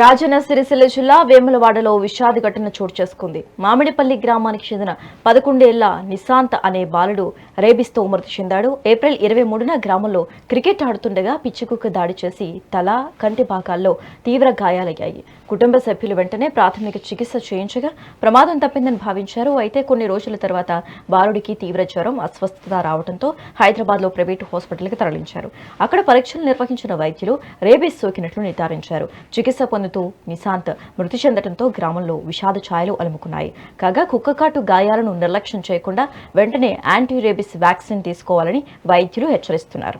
రాజన్న సిరిసిల్ల జిల్లా వేములవాడలో విషాద ఘటన చోటు చేసుకుంది. మామిడిపల్లి గ్రామానికి చెందిన 11 ఏళ్ల నిశాంత్ అనే బాలుడు రేబీస్తో మృతి చెందాడు. ఏప్రిల్ 23న గ్రామంలో క్రికెట్ ఆడుతుండగా పిచ్చికుక్క దాడి చేసి తల, కంటి భాగాల్లో తీవ్ర గాయాలయ్యాయి. కుటుంబ సభ్యులు వెంటనే ప్రాథమిక చికిత్స చేయించగా ప్రమాదం తప్పిందని భావించారు. అయితే కొన్ని రోజుల తర్వాత బాలుడికి తీవ్ర జ్వరం, అస్వస్థత రావడంతో హైదరాబాద్లో ప్రైవేటు హాస్పిటల్కి తరలించారు. అక్కడ పరీక్షలు నిర్వహించిన వైద్యులు రేబీస్ సోకినట్లు నిర్ధారించారు. చికిత్స పొందుతూ నిశాంత్ మృతి చెందడంతో గ్రామంలో విషాద ఛాయలు అలుముకున్నాయి. కాగా కుక్కకాటు గాయాలను నిర్లక్ష్యం చేయకుండా వెంటనే యాంటీ రేబీస్ వ్యాక్సిన్ తీసుకోవాలని వైద్యులు హెచ్చరిస్తున్నారు.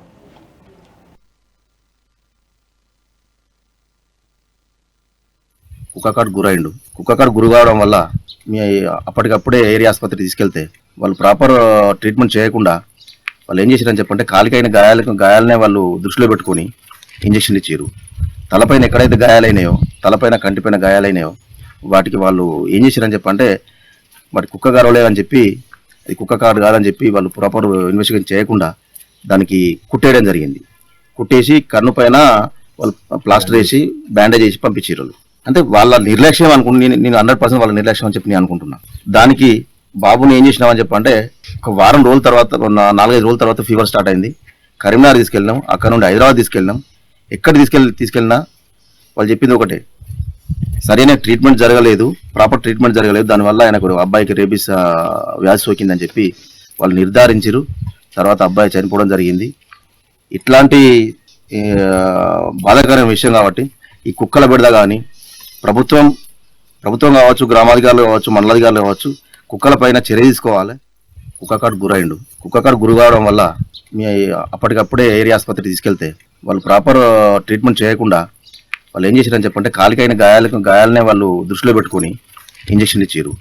కుక్కకాటు గురి కావడం వల్ల అప్పటికప్పుడే ఏరియా ఆసుపత్రికి తీసుకెళ్తే వాళ్ళు ప్రాపర్ ట్రీట్మెంట్ చేయకుండా వాళ్ళు ఏం చేశారని చెప్పంటే కాలికైన గాయాలనే వాళ్ళు దృష్టిలో పెట్టుకొని ఇంజక్షన్ ఇచ్చారు. తలపైన ఎక్కడైతే గాయాలైనాయో, తలపైన కంటిపైన గాయాలైనాయో వాటికి వాళ్ళు ఏం చేశారని చెప్పంటే వాటి కుక్క గరవలేదని చెప్పి, అది కుక్క కాటు కాదని చెప్పి వాళ్ళు ప్రాపర్ ఇన్వెస్టిగేషన్ చేయకుండా దానికి కుట్టేయడం జరిగింది. కుట్టేసి కన్ను పైన వాళ్ళు ప్లాస్టర్ వేసి బ్యాండేజ్ చేసి పంపించారు. అంటే వాళ్ళ నిర్లక్ష్యం నేను 100% వాళ్ళ నిర్లక్ష్యం అని చెప్పి నేను అనుకుంటున్నాను. దానికి బాబుని ఏం చేసినామని చెప్పంటే ఒక వారం రోజుల తర్వాత, 4-5 రోజుల తర్వాత ఫీవర్ స్టార్ట్ అయింది. కరీంనగర్ తీసుకెళ్ళినాం, అక్కడ నుండి హైదరాబాద్ తీసుకెళ్ళినాం. ఎక్కడ తీసుకెళ్ళినా వాళ్ళు చెప్పింది ఒకటే, సరైన ట్రీట్మెంట్ జరగలేదు, ప్రాపర్ ట్రీట్మెంట్ జరగలేదు, దానివల్ల ఆయనకు అబ్బాయికి రేబీస్ వ్యాధి సోకిందని చెప్పి వాళ్ళు నిర్ధారించారు. తర్వాత అబ్బాయి చనిపోవడం జరిగింది. ఇట్లాంటి బాధాకరమైన విషయం కాబట్టి ఈ కుక్కల బెడద కానీ ప్రభుత్వం కావచ్చు, గ్రామాధికారులు కావచ్చు, మండలాధికారులు కావచ్చు, కుక్కల పైన చర్య తీసుకోవాలి. కుక్కకాటు గురి కావడం వల్ల అప్పటికప్పుడే ఏరియా ఆసుపత్రికి తీసుకెళ్తే వాళ్ళు ప్రాపర్ ట్రీట్మెంట్ చేయకుండా వాళ్ళు ఏం చేశారని చెప్పంటే కాలికైన గాయాలనే వాళ్ళు దృష్టిలో పెట్టుకొని ఇంజక్షన్ ఇచ్చారు.